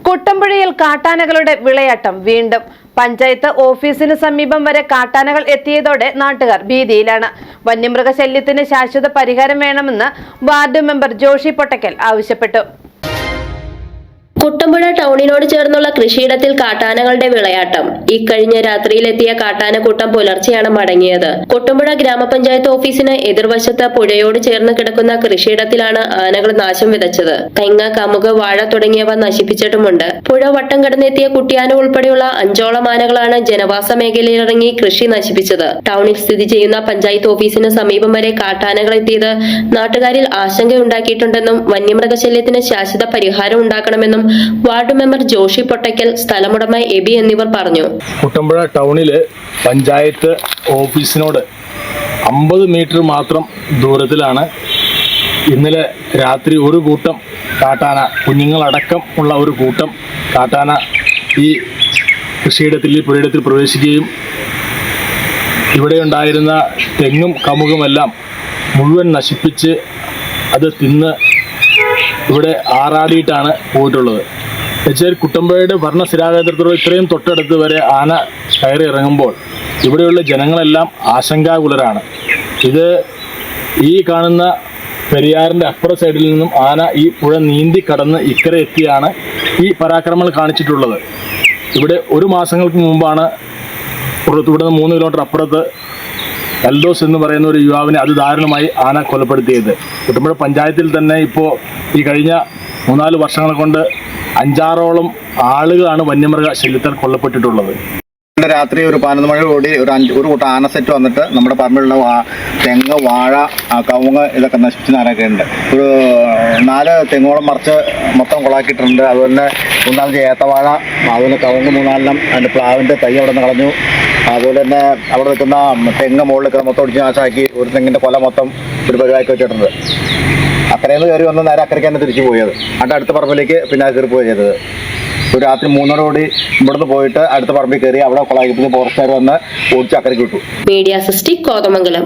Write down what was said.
കുട്ടമ്പുഴയിൽ കാട്ടാനകളുടെ വിളയാട്ടം വീണ്ടും. പഞ്ചായത്ത് ഓഫീസിന് സമീപം വരെ കാട്ടാനകൾ എത്തിയതോടെ നാട്ടുകാർ ഭീതിയിലാണ്. വന്യമൃഗശല്യത്തിന് ശാശ്വത പരിഹാരം വേണമെന്ന് വാർഡ് മെമ്പർ ജോഷി പൊട്ടക്കൽ ആവശ്യപ്പെട്ടു. കുട്ടമ്പുഴ ടൗണിനോട് ചേർന്നുള്ള കൃഷിയിടത്തിൽ കാട്ടാനകളുടെ വിളയാട്ടം. ഇക്കഴിഞ്ഞ രാത്രിയിലെത്തിയ കാട്ടാനക്കൂട്ടം പുലർച്ചെയാണ് മടങ്ങിയത്. കുട്ടമ്പുഴ ഗ്രാമപഞ്ചായത്ത് ഓഫീസിന് എതിർവശത്ത് പുഴയോട് ചേർന്ന് കിടക്കുന്ന കൃഷിയിടത്തിലാണ് ആനകൾ നാശം വിതച്ചത്. തെങ്ങ്, കമുക്, വാഴ തുടങ്ങിയവ നശിപ്പിച്ചിട്ടുമുണ്ട്. പുഴ വട്ടം കടന്നെത്തിയ കുട്ടിയാന ഉൾപ്പെടെയുള്ള 5ഓളം ആനകളാണ് ജനവാസ മേഖലയിലിറങ്ങി കൃഷി നശിപ്പിച്ചത്. ടൗണിൽ സ്ഥിതി ചെയ്യുന്ന പഞ്ചായത്ത് ഓഫീസിന് സമീപം വരെ കാട്ടാനകൾ എത്തിയത് നാട്ടുകാരിൽ ആശങ്കയുണ്ടാക്കിയിട്ടുണ്ടെന്നും വന്യമൃഗശല്യത്തിന് ശാശ്വത പരിഹാരം ഉണ്ടാക്കണമെന്നും വാർഡ് മെമ്പർ ജോഷി പൊട്ടക്കൽ, സ്ഥലമുടമ എബി എന്നിവർ പറഞ്ഞു. കുട്ടമ്പുഴ ടൗണില് പഞ്ചായത്ത് ഓഫീസിനോട് 50 മീറ്റർ മാത്രം ദൂരത്തിലാണ് ഇന്നലെ രാത്രി ഒരു കൂട്ടം കാട്ടാന, കുഞ്ഞുങ്ങളടക്കം ഉള്ള ഒരു കൂട്ടം കാട്ടാന ഈ കൃഷിയിടത്തിൽ, ഈ പുരയിടത്തിൽ പ്രവേശിക്കുകയും ഇവിടെ ഉണ്ടായിരുന്ന തെങ്ങും കമുകുമെല്ലാം മുഴുവൻ നശിപ്പിച്ച് അത് തിന്ന് ഇവിടെ ആറാടിയിട്ടാണ് പോയിട്ടുള്ളത്. എന്നുവെച്ചാൽ കുട്ടമ്പുഴയുടെ ഭരണസ്ഥിരാകേന്ദ്രത്തോട് ഇത്രയും തൊട്ടടുത്ത് വരെ ആന കയറി ഇറങ്ങുമ്പോൾ ഇവിടെയുള്ള ജനങ്ങളെല്ലാം ആശങ്കാകുലരാണ്. ഇത് ഈ കാണുന്ന പെരിയാറിൻ്റെ അപ്പുറ സൈഡിൽ നിന്നും ആന ഈ പുഴ നീന്തി കടന്ന് ഇക്കരെ എത്തിയാണ് ഈ പരാക്രമങ്ങൾ കാണിച്ചിട്ടുള്ളത്. ഇവിടെ ഒരു മാസങ്ങൾക്ക് മുമ്പാണ് ഇവിടെ 3 കിലോമീറ്റർ അപ്പുറത്ത് എൽദോസ് എന്ന് പറയുന്ന ഒരു യുവാവിനെ അതിദാരുണമായി ആന കൊലപ്പെടുത്തിയത്. കുട്ടമ്പുഴ പഞ്ചായത്തിൽ തന്നെ ഇപ്പോൾ ഈ കഴിഞ്ഞ 3-4 വർഷങ്ങൾ കൊണ്ട് 5-6ഓളം ആളുകളാണ് വന്യമൃഗ ശല്യത്താൽ കൊല്ലപ്പെട്ടിട്ടുള്ളത്. രാത്രി ഒരു 11 മണി കൂടി ഒരു കൂട്ടം ആന സെറ്റ് വന്നിട്ട് നമ്മുടെ പറമ്പിലുള്ള തെങ്ങ്, വാഴ, കവുങ്ങ് ഇതൊക്കെ നശിപ്പിച്ച് നാനൊക്കെ ഉണ്ട്. ഒരു 4 തെങ്ങോളം മറിച്ച് മൊത്തം കൊളാക്കിയിട്ടുണ്ട്. അതുപോലെ 3-4 ഏത്തവാഴ, അതുപോലെ കവുങ്ങ് 3-4 അതിൻ്റെ പ്ലാവിൻ്റെ തൈ അവിടെ നിന്ന് കളഞ്ഞു. അതുപോലെ തന്നെ അവിടെ നിൽക്കുന്ന തെങ്ങ് മുകളിൽ നിൽക്കുന്ന മൊത്തം ഒടിച്ച് നാശമാക്കി. ഒരു തെങ്ങിൻ്റെ കൊല മൊത്തം ഒരു പരിവാക്കി വെച്ചിട്ടുണ്ട്. അക്കരയിൽ കയറി വന്ന് നേരെ അക്കരയ്ക്ക് തന്നെ തിരിച്ചു പോയത്. അതിൻ്റെ അടുത്ത പറമ്പിലേക്ക് പിന്നെ കയറി പോയി ചെയ്തത്. ഒരു രാത്രി 3:00 ഇവിടുന്ന് പോയിട്ട് അടുത്ത പറമ്പിൽ കയറി അവിടെ കൊളാക്കി ഫോറസ്റ്റുകാർ വന്ന് ഓടിച്ച് അക്കരയ്ക്ക് വിട്ടു. Media sixty Kothamangalam.